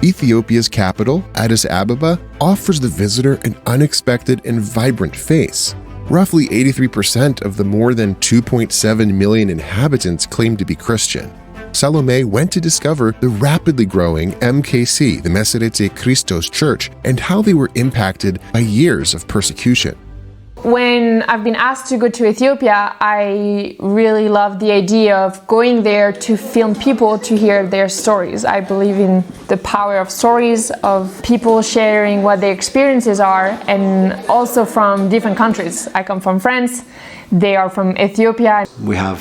Ethiopia's capital, Addis Ababa, offers the visitor an unexpected and vibrant face. Roughly 83% of the more than 2.7 million inhabitants claim to be Christian. Salomé went to discover the rapidly growing MKC, the Meserete Kristos Church, and how they were impacted by years of persecution. When I've been asked to go to Ethiopia, I really love the idea of going there to film people to hear their stories. I believe in the power of stories, of people sharing what their experiences are, and also from different countries. I come from France, they are from Ethiopia. We have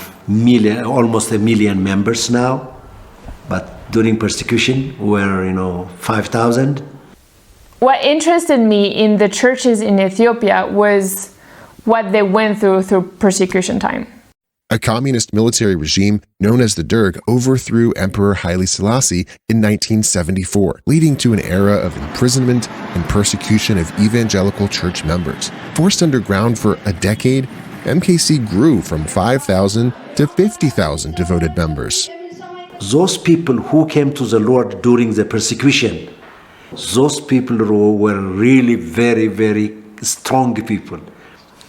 almost a million members now, but during persecution we were 5,000. What interested me in the churches in Ethiopia was what they went through persecution time. A communist military regime known as the Derg overthrew Emperor Haile Selassie in 1974, leading to an era of imprisonment and persecution of evangelical church members. Forced underground for a decade, MKC grew from 5,000 to 50,000 devoted members. Those people who came to the Lord during the persecution, those people were really very, very strong people,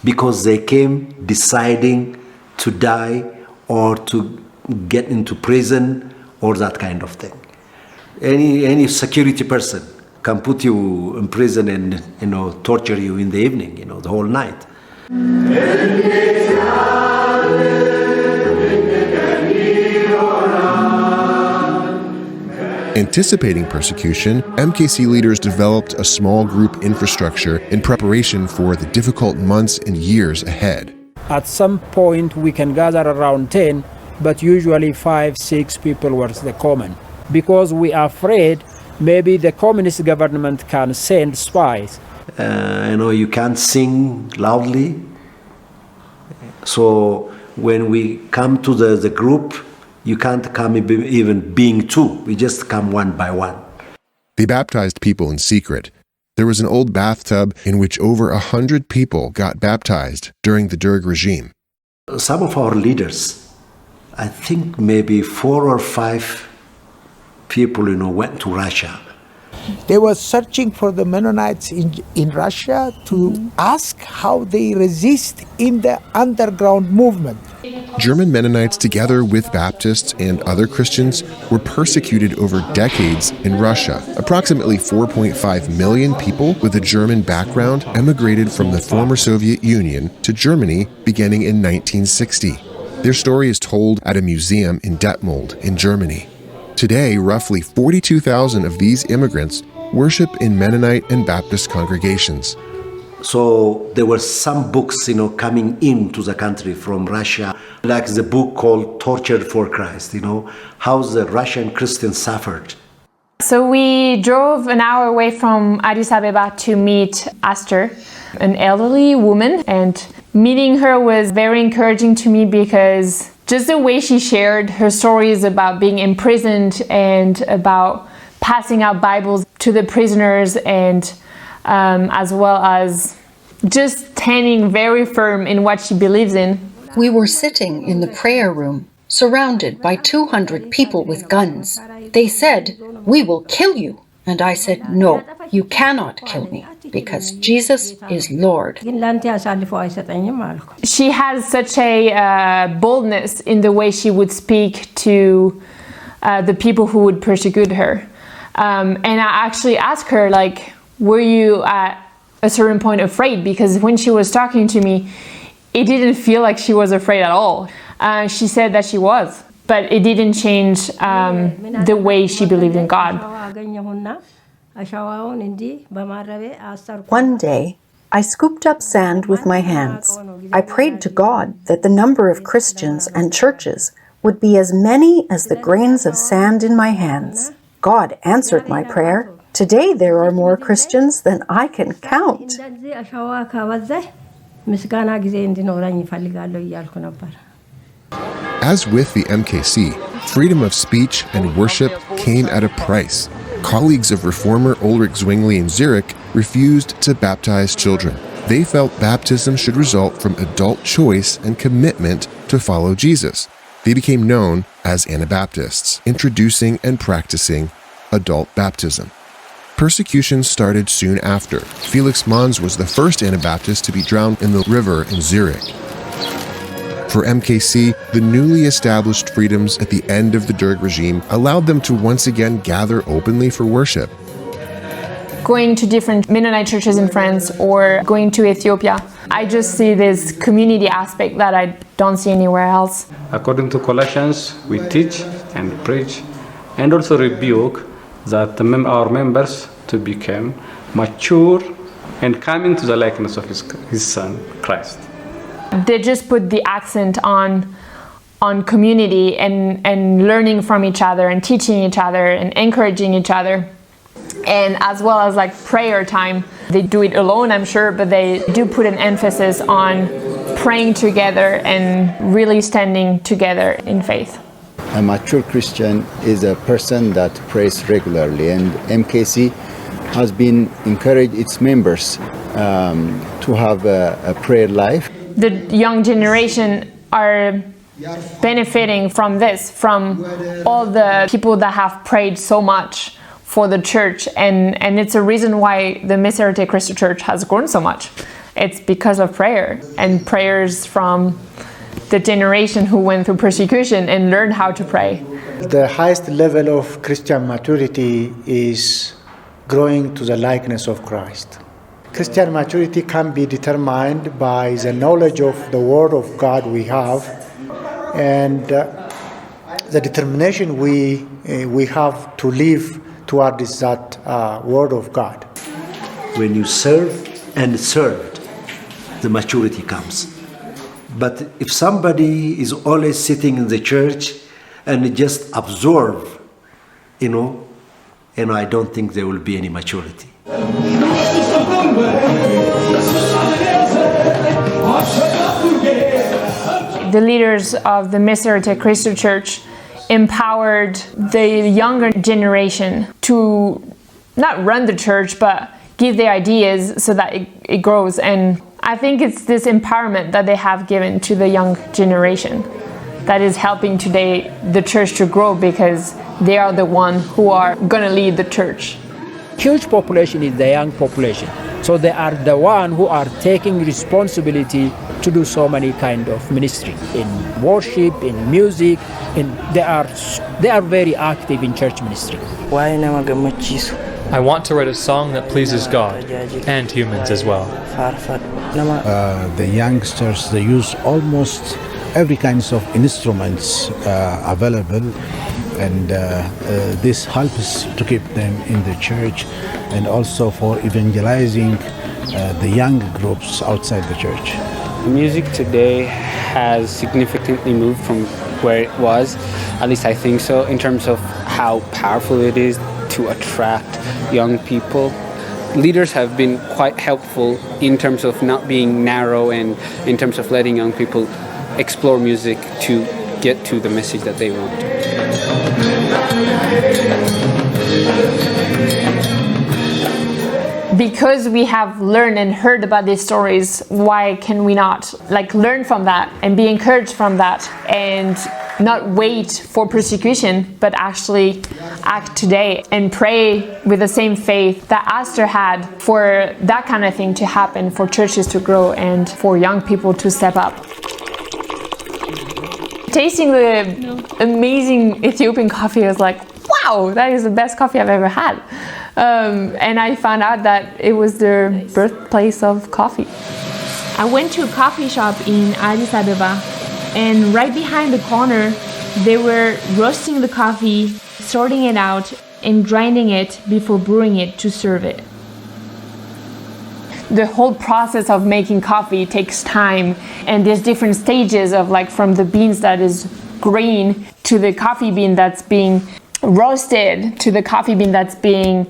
because they came deciding to die or to get into prison or that kind of thing. Any security person can put you in prison and torture you in the evening, the whole night. Anticipating persecution, MKC leaders developed a small group infrastructure in preparation for the difficult months and years ahead. At some point we can gather around 10, but usually 5, 6 people was the common. Because we are afraid maybe the communist government can send spies. You can't sing loudly. So when we come to the group, you can't come even being two. We just come one by one. They baptized people in secret. There was an old bathtub in which over 100 people got baptized during the Derg regime. Some of our leaders, I think maybe 4 or 5 people, went to Russia. They were searching for the Mennonites in Russia to ask how they resist in the underground movement. German Mennonites, together with Baptists and other Christians, were persecuted over decades in Russia. Approximately 4.5 million people with a German background emigrated from the former Soviet Union to Germany beginning in 1960. Their story is told at a museum in Detmold in Germany. Today, roughly 42,000 of these immigrants worship in Mennonite and Baptist congregations. So there were some books, coming into the country from Russia, like the book called Tortured for Christ, how the Russian Christians suffered. So we drove an hour away from Addis Ababa to meet Esther, an elderly woman, and meeting her was very encouraging to me because just the way she shared her stories about being imprisoned and about passing out Bibles to the prisoners, and as well as just standing very firm in what she believes in. We were sitting in the prayer room, surrounded by 200 people with guns. They said, "We will kill you." And I said, "No, you cannot kill me, because Jesus is Lord." She has such a boldness in the way she would speak to the people who would persecute her. And I actually asked her, were you at a certain point afraid? Because when she was talking to me, it didn't feel like she was afraid at all. She said that she was, but it didn't change the way she believed in God. One day, I scooped up sand with my hands. I prayed to God that the number of Christians and churches would be as many as the grains of sand in my hands. God answered my prayer. Today there are more Christians than I can count. As with the MKC, freedom of speech and worship came at a price. Colleagues of reformer Ulrich Zwingli in Zurich refused to baptize children. They felt baptism should result from adult choice and commitment to follow Jesus. They became known as Anabaptists, introducing and practicing adult baptism. Persecution started soon after. Felix Manz was the first Anabaptist to be drowned in the river in Zurich. For MKC, the newly established freedoms at the end of the Derg regime allowed them to once again gather openly for worship. Going to different Mennonite churches in France or going to Ethiopia, I just see this community aspect that I don't see anywhere else. According to Colossians, we teach and preach and also rebuke that our members to become mature and come into the likeness of his Son, Christ. They just put the accent on community and learning from each other and teaching each other and encouraging each other. And as well as like prayer time. They do it alone, I'm sure, but they do put an emphasis on praying together and really standing together in faith. A mature Christian is a person that prays regularly, and MKC has been encouraged its members to have a prayer life. The young generation are benefiting from this, from all the people that have prayed so much for the church, and it's a reason why the Meserete Kristos Church has grown so much. It's because of prayer and prayers from the generation who went through persecution and learned how to pray. The highest level of Christian maturity is growing to the likeness of Christ. Christian maturity can be determined by the knowledge of the Word of God we have and the determination we have to live towards that Word of God. When you serve and served, the maturity comes. But if somebody is always sitting in the church and just absorb, I don't think there will be any maturity. The leaders of the Meserete Kristos Church empowered the younger generation to not run the church, but give their ideas so that it grows. And I think it's this empowerment that they have given to the young generation that is helping today the church to grow, because they are the one who are going to lead the church. Huge population is the young population. So they are the one who are taking responsibility to do so many kind of ministry in worship, in music, and they are very active in church ministry. I want to write a song that pleases God and humans as well. The youngsters, they use almost every kinds of instruments available, and this helps to keep them in the church and also for evangelizing the young groups outside the church. Music today has significantly moved from where it was, at least I think so, in terms of how powerful it is to attract young people. Leaders have been quite helpful in terms of not being narrow and in terms of letting young people explore music to get to the message that they want. Because we have learned and heard about these stories, why can we not learn from that and be encouraged from that and not wait for persecution, but actually act today and pray with the same faith that Esther had for that kind of thing to happen, for churches to grow and for young people to step up. Tasting the amazing Ethiopian coffee, I was like, wow, that is the best coffee I've ever had. And I found out that it was the birthplace of coffee. I went to a coffee shop in Addis Ababa, and right behind the corner, they were roasting the coffee, sorting it out, and grinding it before brewing it to serve it. The whole process of making coffee takes time, and there's different stages of from the beans that is green to the coffee bean that's being roasted to the coffee bean that's being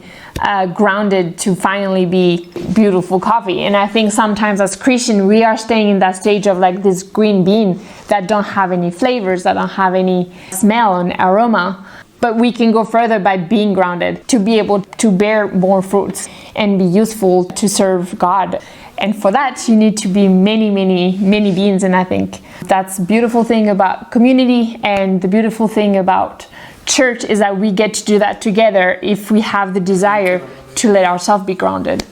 grounded to finally be beautiful coffee. And I think sometimes as Christian, we are staying in that stage of this green bean that don't have any flavors, that don't have any smell and aroma. But we can go further by being grounded to be able to bear more fruits and be useful to serve God. And for that, you need to be many, many, many beans. And I think that's the beautiful thing about community and the beautiful thing about church is that we get to do that together if we have the desire to let ourselves be grounded.